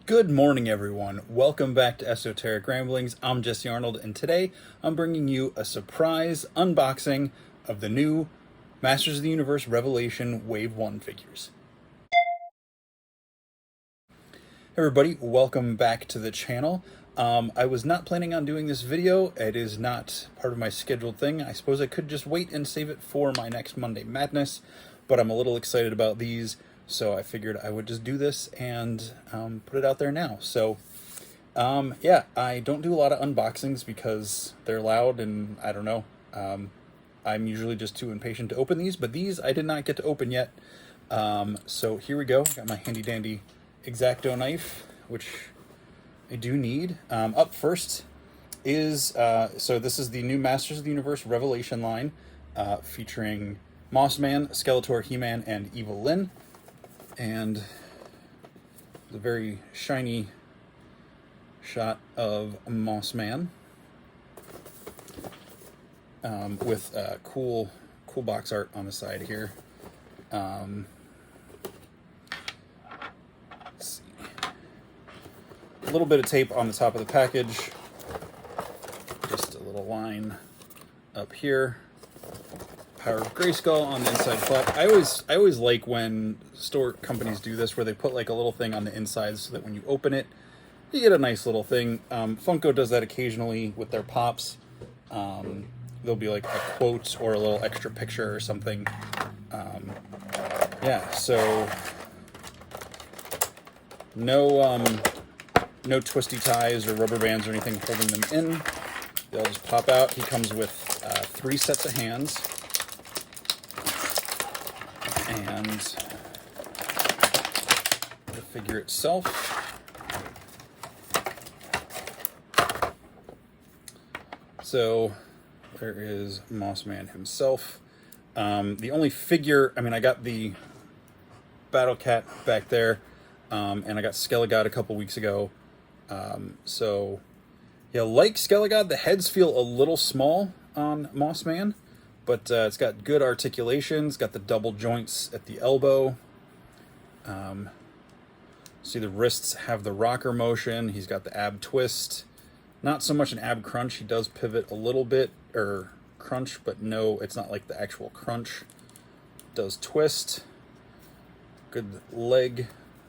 Good morning, everyone. Welcome back to Esoteric Ramblings. I'm Jesse Arnold, and today I'm bringing you a surprise unboxing of the new Masters of the Universe Revelation Wave 1 figures. Hey everybody, welcome back to the channel. I was not planning on doing this video. It is not part of my scheduled thing. I suppose I could just wait and save it for my next Monday Madness, but I'm a little excited about these. So I figured I would just do this and put it out there now. So yeah, I don't do a lot of unboxings because they're loud and I don't know. I'm usually just too impatient to open these, but these I did not get to open yet. So here we go. Got my handy dandy X-Acto knife, which I do need. Up first is, so this is the new Masters of the Universe Revelation line, featuring Mossman, Skeletor, He-Man, and Evil-lyn. And the very shiny shot of Mossman with cool box art on the side here. Let's see. A little bit of tape on the top of the package. Just a little line up here. Power of Grayskull on the inside flap. I always like when store companies do this, where they put like a little thing on the inside so that when you open it, you get a nice little thing. Funko does that occasionally with their pops. There'll be like a quote or a little extra picture or something. Yeah, so no twisty ties or rubber bands or anything holding them in. They'll just pop out. He comes with 3 sets of hands. And the figure itself. So there is Mossman himself. The only figure, I mean, I got the Battle Cat back there, and I got Skelegod a couple weeks ago. So yeah, like Skelegod, the heads feel a little small on Mossman. But it's got good articulation. It's got the double joints at the elbow. See, the wrists have the rocker motion. He's got the ab twist. Not so much an ab crunch. He does pivot a little bit, or crunch, but no, it's not like the actual crunch. Does twist. Good leg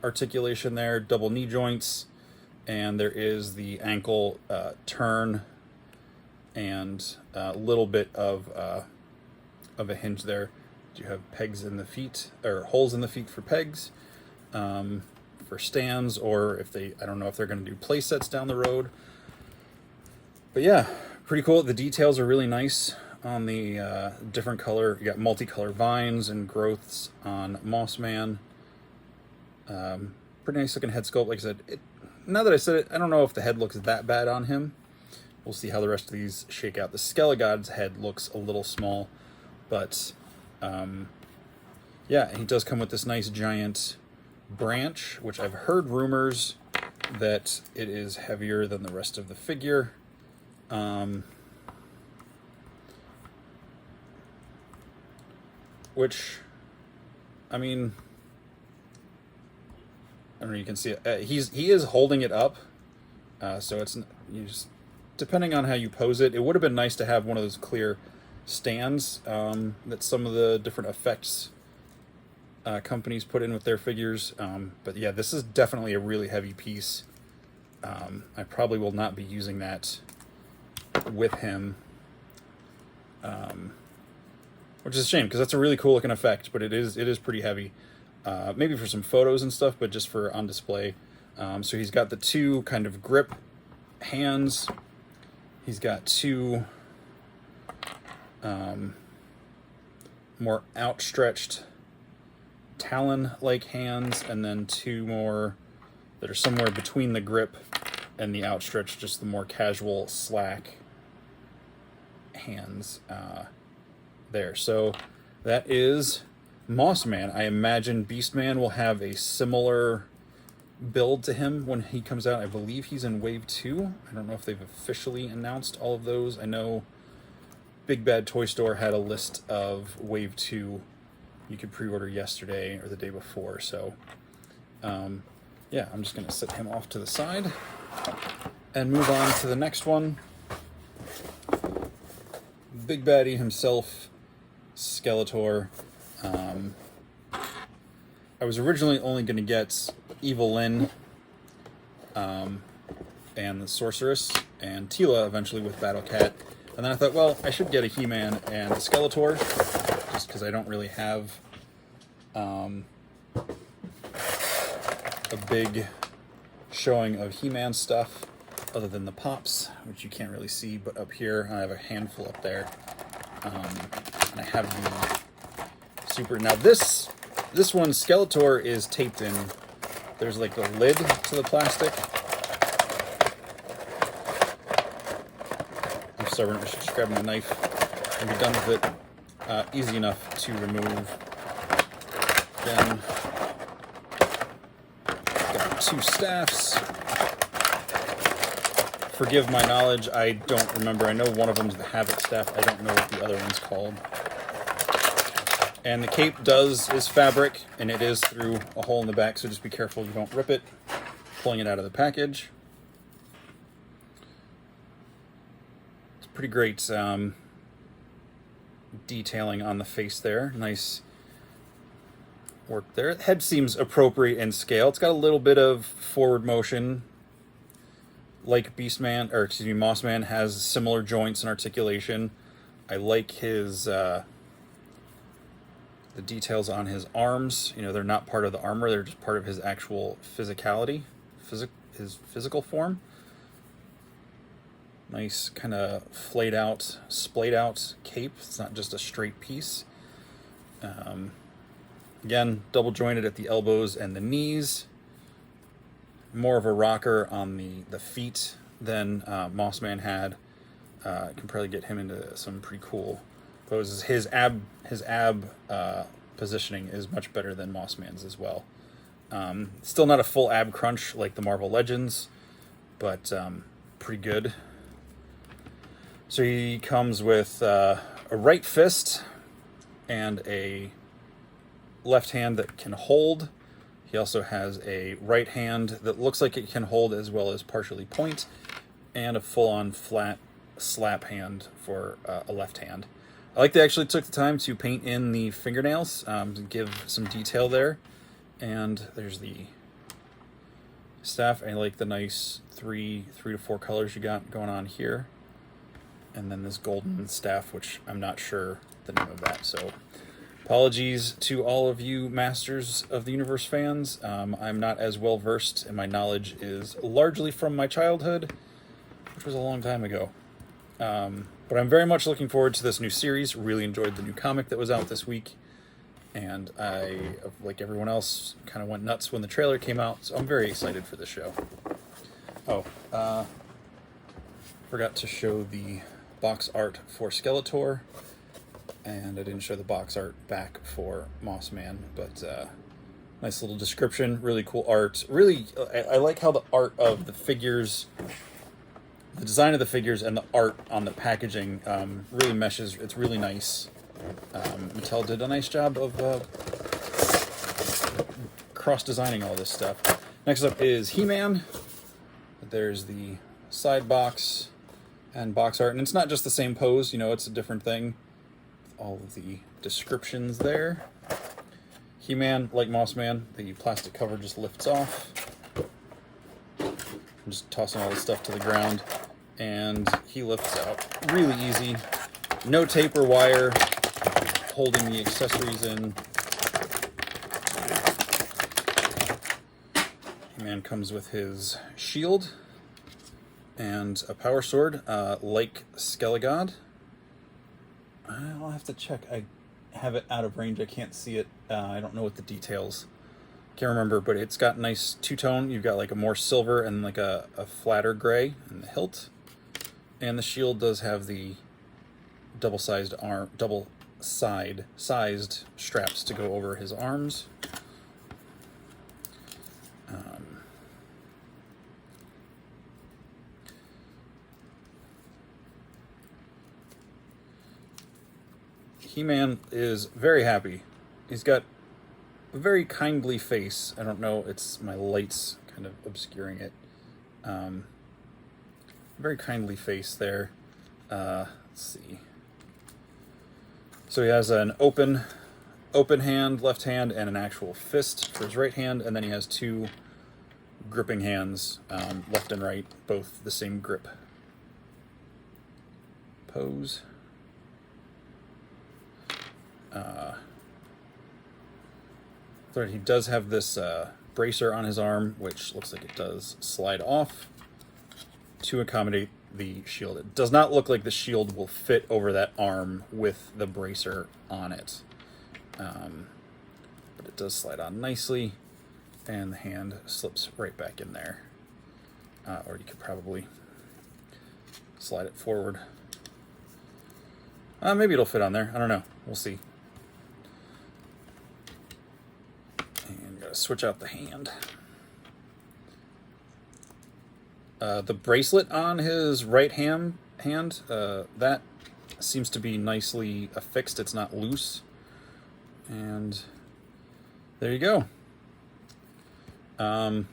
articulation there. Double knee joints. And there is the ankle turn and a little bit of a hinge there. You have pegs in the feet, or holes in the feet for pegs, for stands, or if they, I don't know if they're going to do play sets down the road. But yeah, pretty cool. The details are really nice on the different color. You got multicolor vines and growths on Mossman. Pretty nice looking head sculpt. Like I said, now that I said it, I don't know if the head looks that bad on him. We'll see how the rest of these shake out. The Skelegod's head looks a little small, but yeah, he does come with this nice giant branch, which I've heard rumors that it is heavier than the rest of the figure. Which, I mean, I don't know, you can see it. He is holding it up, so it's, you just, depending on how you pose it, it would have been nice to have one of those clear stands that some of the different effects companies put in with their figures. But yeah, this is definitely a really heavy piece. I probably will not be using that with him, which is a shame because that's a really cool looking effect, but it is pretty heavy. Maybe for some photos and stuff, but just for on display. So he's got the 2 kind of grip hands. He's got 2 more outstretched talon-like hands, and then 2 more that are somewhere between the grip and the outstretched, just the more casual, slack hands there. So that is Mossman. I imagine Beastman will have a similar build to him when he comes out. I believe he's in Wave 2. I don't know if they've officially announced all of those. I know Big Bad Toy Store had a list of Wave 2 you could pre-order yesterday or the day before. So yeah, I'm just going to set him off to the side and move on to the next one. Big baddie himself, Skeletor. I was originally only going to get Evil-lyn and the Sorceress, and Tila eventually with Battle Cat. And then I thought, well, I should get a He-Man and a Skeletor, just because I don't really have a big showing of He-Man stuff other than the pops, which you can't really see, but up here I have a handful up there. And I have the Super. Now this one, Skeletor, is taped in. There's like a lid to the plastic. I'm stubborn, I should just grab my knife and be done with it. Easy enough to remove. Then got 2 staffs. Forgive my knowledge, I don't remember. I know one of them's the Havoc staff. I don't know what the other one's called. And the cape is fabric, and it is through a hole in the back, so just be careful you don't rip it pulling it out of the package. It's pretty great detailing on the face there. Nice work there. Head seems appropriate in scale. It's got a little bit of forward motion, like Mossman has similar joints and articulation. I like his the details on his arms. You know, they're not part of the armor, they're just part of his actual physicality, his physical form. Nice kind of flayed out, splayed out cape. It's not just a straight piece. Again, double jointed at the elbows and the knees. More of a rocker on the feet than Mossman had. Can probably get him into some pretty cool poses. His ab positioning is much better than Mossman's as well. Still not a full ab crunch like the Marvel Legends, but pretty good. So he comes with a right fist and a left hand that can hold. He also has a right hand that looks like it can hold as well as partially point, and a full-on flat slap hand for a left hand. I like they actually took the time to paint in the fingernails to give some detail there. And there's the staff. I like the nice three to four colors you got going on here. And then this golden staff, which I'm not sure the name of that. So apologies to all of you Masters of the Universe fans. I'm not as well versed, and my knowledge is largely from my childhood, which was a long time ago. But I'm very much looking forward to this new series. Really enjoyed the new comic that was out this week. And I, like everyone else, kind of went nuts when the trailer came out. So I'm very excited for this show. Oh, forgot to show the box art for Skeletor. And I didn't show the box art back for Mossman. But nice little description. Really cool art. Really, I like how the art of the figures... The design of the figures and the art on the packaging really meshes. It's really nice. Mattel did a nice job of cross-designing all this stuff. Next up is He-Man. There's the side box and box art. And it's not just the same pose, you know, it's a different thing. All of the descriptions there. He-Man, like Mossman, the plastic cover just lifts off. I'm just tossing all this stuff to the ground, and he lifts out really easy. No tape or wire holding the accessories in. Man comes with his shield and a power sword, like Skelegod. I'll have to check. I have it out of range. I can't see it. I don't know what the details. Can't remember, but it's got nice two-tone. You've got like a more silver and like a flatter gray in the hilt. And the shield does have the double-sized straps to go over his arms. He-Man is very happy. He's got a very kindly face. I don't know, my light's kind of obscuring it. Very kindly face there. Let's see. So he has an open hand, left hand, and an actual fist for his right hand, and then he has two gripping hands, left and right, both the same grip. Pose. Third, he does have this bracer on his arm, which looks like it does slide off to accommodate the shield. It does not look like the shield will fit over that arm with the bracer on it. But it does slide on nicely, and the hand slips right back in there. Or you could probably slide it forward. Maybe it'll fit on there. I don't know. We'll see. And gotta switch out the hand. The bracelet on his right hand, that seems to be nicely affixed. It's not loose. And there you go. Would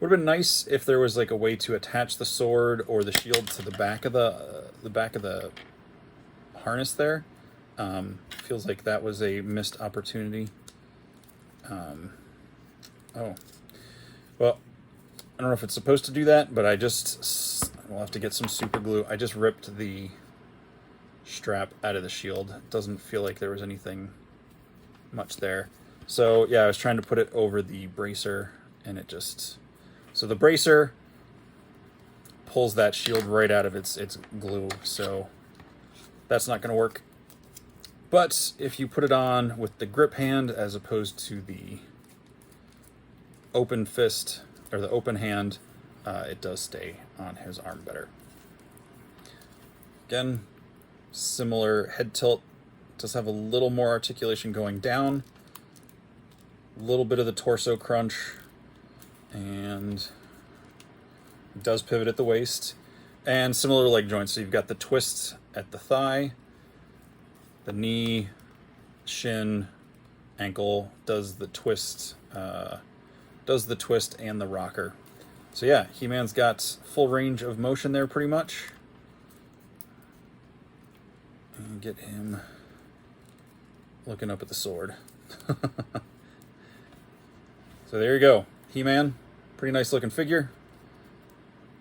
have been nice if there was like a way to attach the sword or the shield to the back of the harness there. Feels like that was a missed opportunity. Oh, well, I don't know if it's supposed to do that, but we'll have to get some super glue. I just ripped the strap out of the shield. It doesn't feel like there was anything much there. So yeah, I was trying to put it over the bracer, and it just... So the bracer pulls that shield right out of its glue, so that's not going to work. But if you put it on with the grip hand as opposed to the open fist, or the open hand, it does stay on his arm better. Again, similar head tilt. Does have a little more articulation going down. A little bit of the torso crunch. And it does pivot at the waist. And similar leg joints. So you've got the twist at the thigh, the knee, shin, ankle, does the twist and the rocker. So yeah, He-Man's got full range of motion there pretty much. And get him looking up at the sword. So there you go. He-Man, pretty nice looking figure.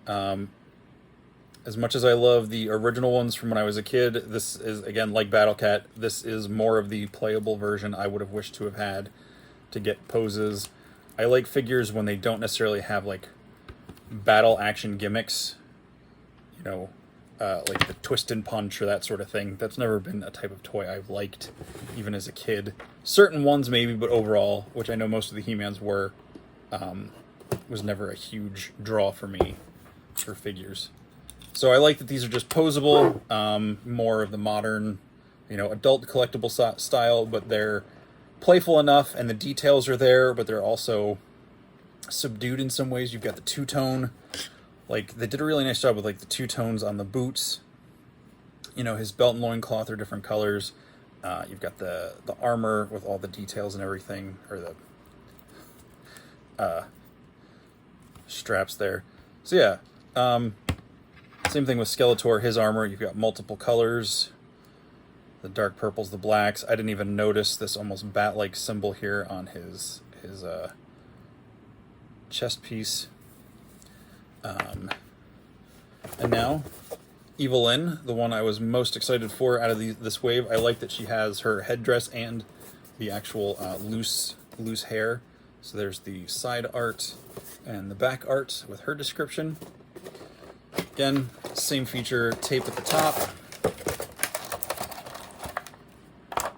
As much as I love the original ones from when I was a kid, this is, again, like Battle Cat, this is more of the playable version I would have wished to have had to get poses. I like figures when they don't necessarily have, like, battle action gimmicks. You know, like the twist and punch or that sort of thing. That's never been a type of toy I've liked, even as a kid. Certain ones maybe, but overall, which I know most of the He-Mans were, was never a huge draw for me for figures. So I like that these are just posable, more of the modern, you know, adult collectible style, but they're playful enough and the details are there, but they're also subdued in some ways. You've got the two-tone, like they did a really nice job with like the two tones on the boots. You know, his belt and loincloth are different colors. You've got the armor with all the details and everything, or the straps there. So yeah, same thing with Skeletor, his armor. You've got multiple colors. The dark purples, the blacks. I didn't even notice this almost bat-like symbol here on his chest piece. And now, Evil-lyn, the one I was most excited for out of this wave. I like that she has her headdress and the actual loose hair. So there's the side art and the back art with her description. Again, same feature, tape at the top.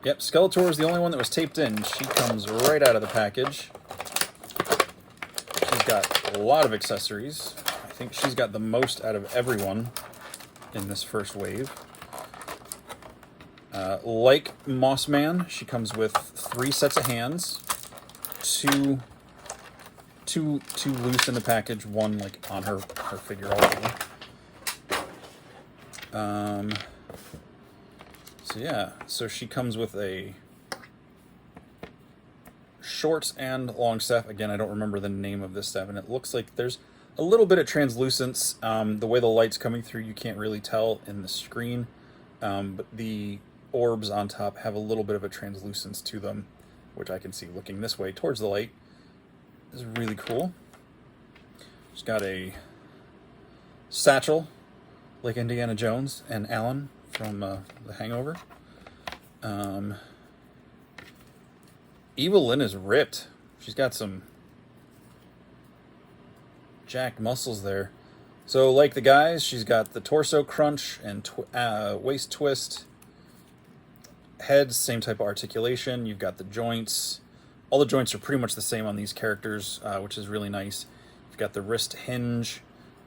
Yep, Skeletor is the only one that was taped in. She comes right out of the package. She's got a lot of accessories. I think she's got the most out of everyone in this first wave. Like Moss Man, she comes with 3 sets of hands. Two loose in the package, one like on her figure already. So yeah, so she comes with a short and long staff. Again, I don't remember the name of this staff, and it looks like there's a little bit of translucence. The way the light's coming through, you can't really tell in the screen, but the orbs on top have a little bit of a translucence to them, which I can see looking this way towards the light. This is really cool. She's got a satchel, like Indiana Jones and Alan from The Hangover. Evil-lyn is ripped. She's got some jacked muscles there. So like the guys, she's got the torso crunch and waist twist. Head, same type of articulation. You've got the joints. All the joints are pretty much the same on these characters, which is really nice. You've got the wrist hinge.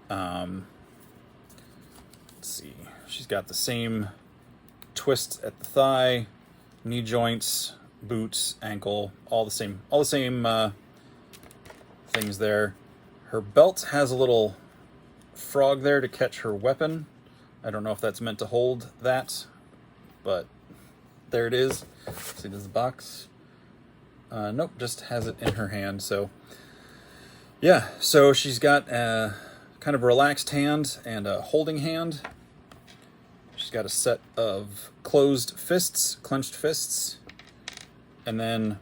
Let's see. She's got the same twist at the thigh, knee joints, boots, ankle, all the same things there. Her belt has a little frog there to catch her weapon. I don't know if that's meant to hold that, but there it is. See, does the box? Nope, just has it in her hand. So yeah, so she's got a kind of relaxed hand and a holding hand. She's got a set of closed fists, clenched fists, and then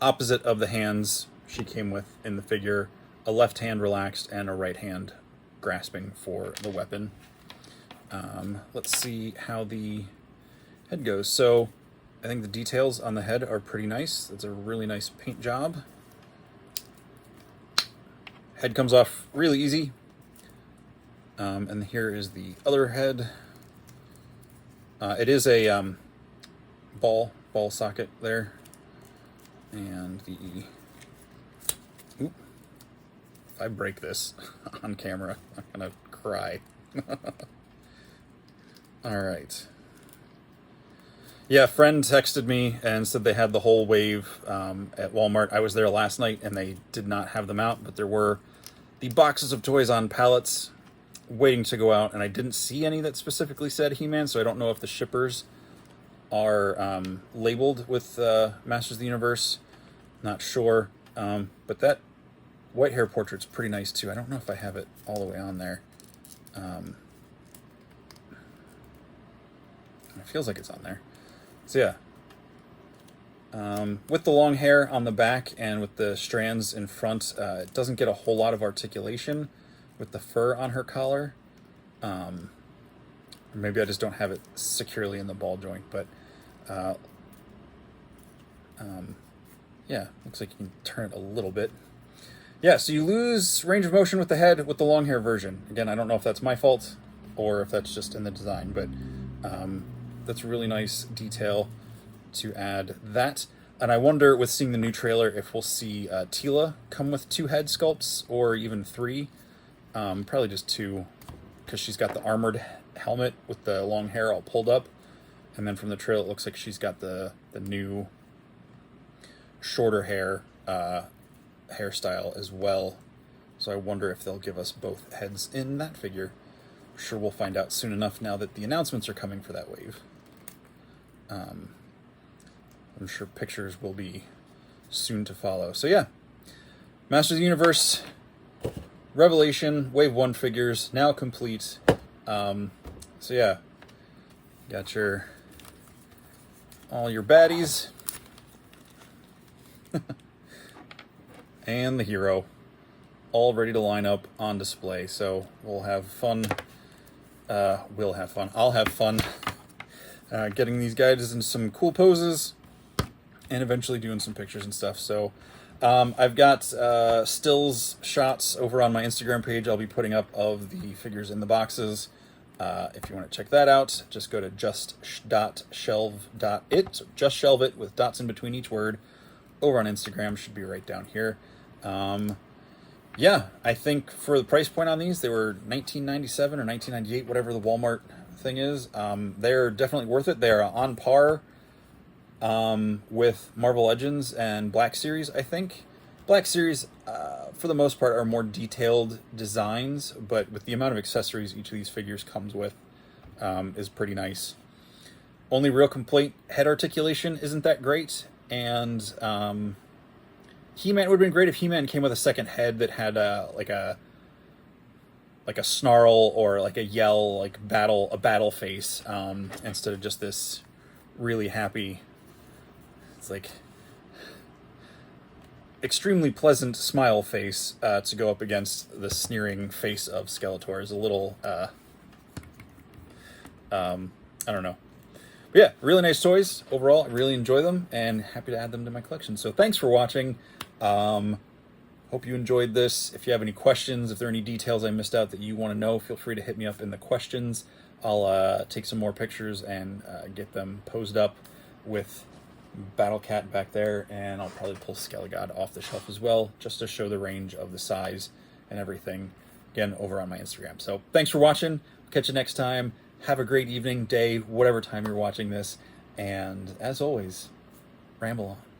opposite of the hands she came with in the figure, a left hand relaxed and a right hand grasping for the weapon. Let's see how the head goes. So I think the details on the head are pretty nice. That's a really nice paint job. Head comes off really easy. And here is the other head. It is a ball socket there. And the... Oop. If I break this on camera, I'm gonna cry. Alright. Yeah, a friend texted me and said they had the whole wave at Walmart. I was there last night and they did not have them out, but there were the boxes of toys on pallets waiting to go out, and I didn't see any that specifically said He-Man, so I don't know if the shippers are labeled with Masters of the Universe. Not sure. But that white hair portrait's pretty nice too. I don't know if I have it all the way on there. It feels like it's on there. So yeah, with the long hair on the back and with the strands in front, it doesn't get a whole lot of articulation with the fur on her collar. Or maybe I just don't have it securely in the ball joint, but yeah, looks like you can turn it a little bit. Yeah, so you lose range of motion with the head with the long hair version. Again, I don't know if that's my fault or if that's just in the design, but that's a really nice detail to add that. And I wonder, with seeing the new trailer, if we'll see Teela come with 2 head sculpts or even 3. Probably just 2, because she's got the armored helmet with the long hair all pulled up. And then from the trailer, it looks like she's got the new shorter hair hairstyle as well. So I wonder if they'll give us both heads in that figure. I'm sure we'll find out soon enough now that the announcements are coming for that wave. I'm sure pictures will be soon to follow. So yeah, Masters of the Universe Revelation Wave 1 figures now complete. So yeah, got all your baddies and the hero all ready to line up on display. So we'll have fun. We'll have fun. I'll have fun getting these guys in some cool poses and eventually doing some pictures and stuff. So I've got stills shots over on my Instagram page I'll be putting up of the figures in the boxes. If you want to check that out, just go to just.shelv.it. So just shelve it with dots in between each word over on Instagram. Should be right down here. Yeah, I think for the price point on these, they were $19.97 or $19.98, whatever the Walmart thing is. They're definitely worth it. They are on par with Marvel Legends and Black Series, I think. Black Series, for the most part, are more detailed designs, but with the amount of accessories each of these figures comes with, is pretty nice. Only real complete head articulation isn't that great, and He-Man, it would have been great if He-Man came with a second head that had like a snarl or like a yell, like a battle face, instead of just this really happy, it's like extremely pleasant smile face to go up against the sneering face of Skeletor is a little, I don't know. But yeah, really nice toys overall. I really enjoy them and happy to add them to my collection. So thanks for watching. Hope you enjoyed this. If you have any questions, if there are any details I missed out that you want to know, feel free to hit me up in the questions. I'll take some more pictures and get them posed up with Battle Cat back there, and I'll probably pull Skelegod off the shelf as well, just to show the range of the size and everything, again, over on my Instagram. So thanks for watching. Catch you next time. Have a great evening, day, whatever time you're watching this, and as always, ramble on.